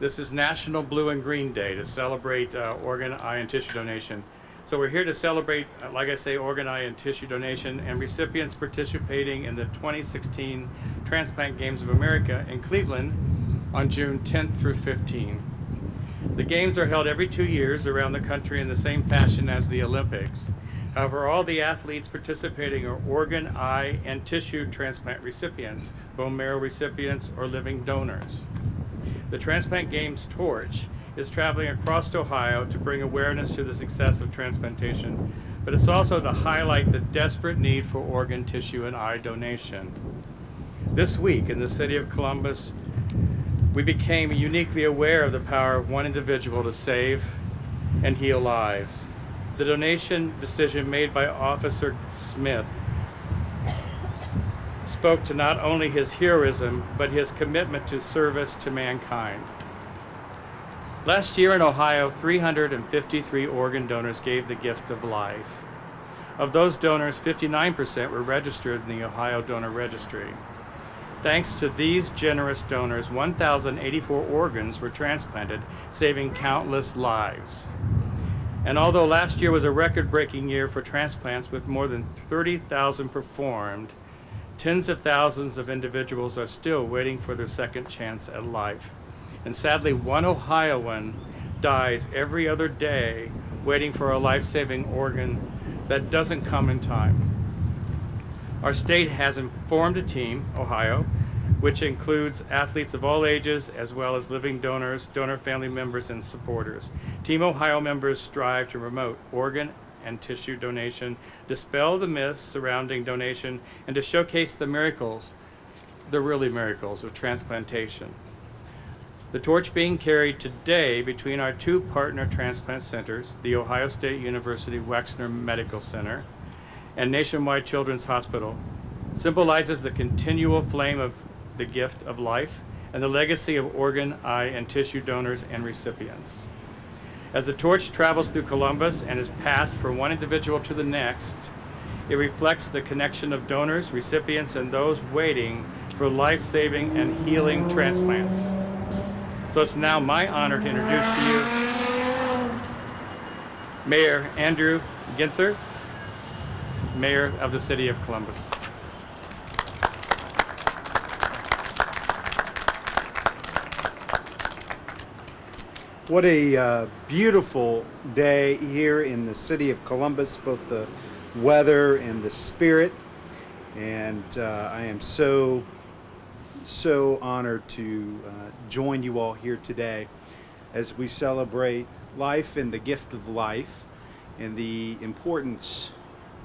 This is National Blue and Green Day to celebrate organ, eye, and tissue donation. So we're here to celebrate, like I say, organ, eye, and tissue donation and recipients participating in the 2016 Transplant Games of America in Cleveland on June 10th through 15th. The games are held every 2 years around the country in the same fashion as the Olympics. However, all the athletes participating are organ, eye, and tissue transplant recipients, bone marrow recipients, or living donors. The Transplant Games torch is traveling across Ohio to bring awareness to the success of transplantation, but it's also to highlight the desperate need for organ, tissue, and eye donation. This week in the city of Columbus, we became uniquely aware of the power of one individual to save and heal lives. The donation decision made by Officer Smith spoke to not only his heroism, but his commitment to service to mankind. Last year in Ohio, 353 organ donors gave the gift of life. Of those donors, 59% were registered in the Ohio Donor Registry. Thanks to these generous donors, 1,084 organs were transplanted, saving countless lives. And although last year was a record-breaking year for transplants with more than 30,000 performed, tens of thousands of individuals are still waiting for their second chance at life. And sadly, one Ohioan dies every other day waiting for a life-saving organ that doesn't come in time. Our state has formed a team, Ohio, which includes athletes of all ages as well as living donors, donor family members, and supporters. Team Ohio members strive to promote organ and tissue donation, dispel the myths surrounding donation, and to showcase the miracles, the really miracles of transplantation. The torch being carried today between our two partner transplant centers, the Ohio State University Wexner Medical Center and Nationwide Children's Hospital, symbolizes the continual flame of the gift of life and the legacy of organ, eye, and tissue donors and recipients. As the torch travels through Columbus and is passed from one individual to the next, it reflects the connection of donors, recipients, and those waiting for life-saving and healing transplants. So it's now my honor to introduce to you Mayor Andrew Ginther, Mayor of the City of Columbus. What a beautiful day here in the city of Columbus, both the weather and the spirit. And I am so honored to join you all here today as we celebrate life and the gift of life and the importance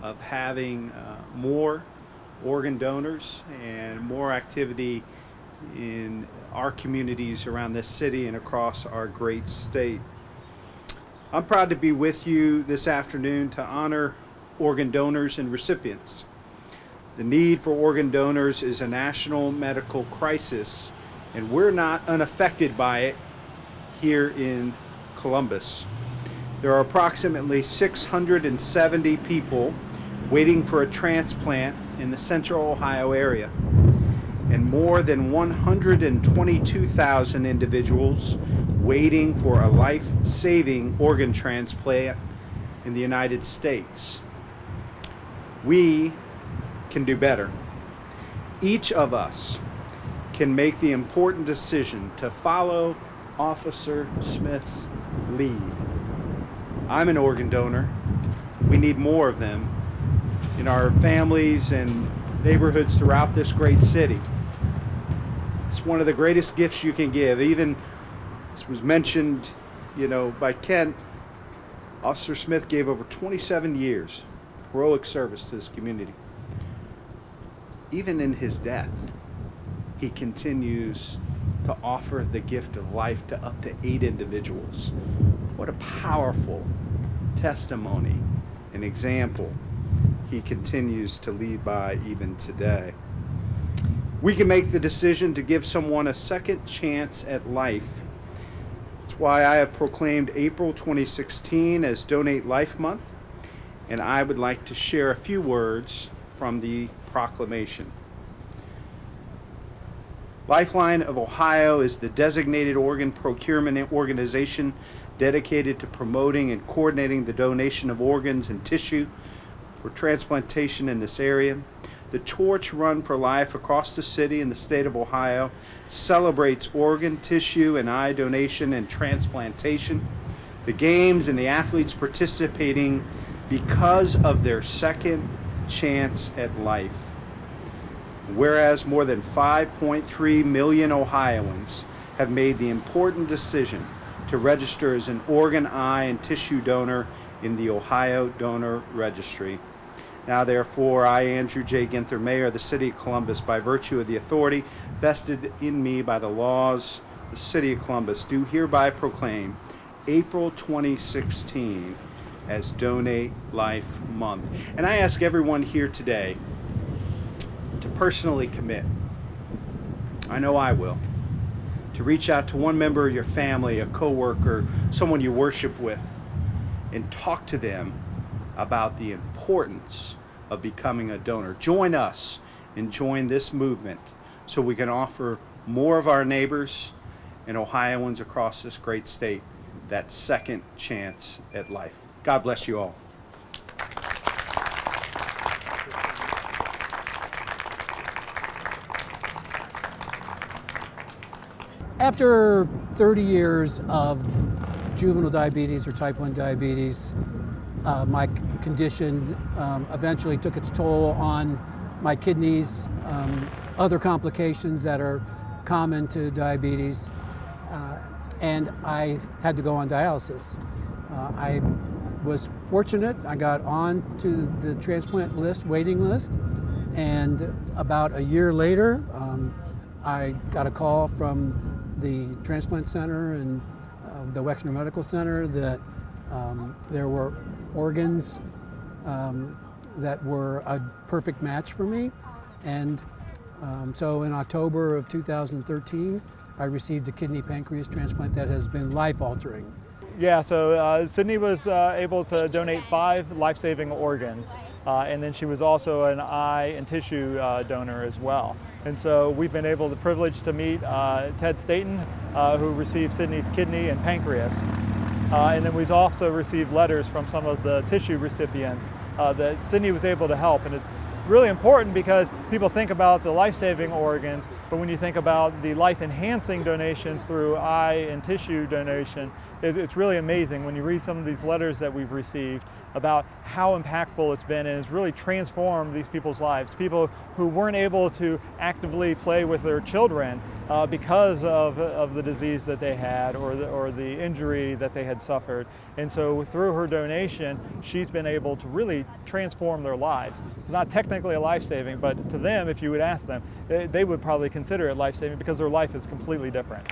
of having more organ donors and more activity in our communities around this city and across our great state. I'm proud to be with you this afternoon to honor organ donors and recipients. The need for organ donors is a national medical crisis, and we're not unaffected by it here in Columbus. There are approximately 670 people waiting for a transplant in the central Ohio area, and more than 122,000 individuals waiting for a life-saving organ transplant in the United States. We can do better. Each of us can make the important decision to follow Officer Smith's lead. I'm an organ donor. We need more of them in our families and neighborhoods throughout this great city. It's one of the greatest gifts you can give. Even, as was mentioned, by Kent, Officer Smith gave over 27 years of heroic service to this community. Even in his death, he continues to offer the gift of life to up to 8 individuals. What a powerful testimony and example he continues to lead by even today. We can make the decision to give someone a second chance at life. That's why I have proclaimed April 2016 as Donate Life Month, and I would like to share a few words from the proclamation. Lifeline of Ohio is the designated organ procurement organization dedicated to promoting and coordinating the donation of organs and tissue for transplantation in this area. The Torch Run for Life across the city and the state of Ohio celebrates organ, tissue, and eye donation and transplantation. The games and the athletes participating because of their second chance at life. Whereas more than 5.3 million Ohioans have made the important decision to register as an organ, eye, and tissue donor in the Ohio Donor Registry. Now therefore, I, Andrew J. Ginther, Mayor of the City of Columbus, by virtue of the authority vested in me by the laws of the City of Columbus, do hereby proclaim April 2016 as Donate Life Month. And I ask everyone here today to personally commit, I know I will, to reach out to one member of your family, a coworker, someone you worship with, and talk to them about the importance of becoming a donor. Join us and join this movement so we can offer more of our neighbors and Ohioans across this great state that second chance at life. God bless you all. After 30 years of juvenile diabetes or type 1 diabetes, my condition eventually took its toll on my kidneys, other complications that are common to diabetes, and I had to go on dialysis. I was fortunate. I got on to the transplant list, waiting list, and about a year later, I got a call from the transplant center and the Wexner Medical Center that there were organs that were a perfect match for me. And so in October of 2013, I received a kidney pancreas transplant that has been life-altering. Yeah, so Sydney was able to donate 5 life-saving organs, and then she was also an eye and tissue donor as well. And so we've been able to privilege to meet Ted Staten, who received Sydney's kidney and pancreas. And then we've also received letters from some of the tissue recipients that Sydney was able to help. And it's really important because people think about the life-saving organs, but when you think about the life-enhancing donations through eye and tissue donation, it's really amazing when you read some of these letters that we've received about how impactful it's been, and it's really transformed these people's lives. People who weren't able to actively play with their children because of the disease that they had or the injury that they had suffered. And so through her donation, she's been able to really transform their lives. It's not technically a life-saving, but to them, if you would ask them, they would probably consider it life-saving because their life is completely different.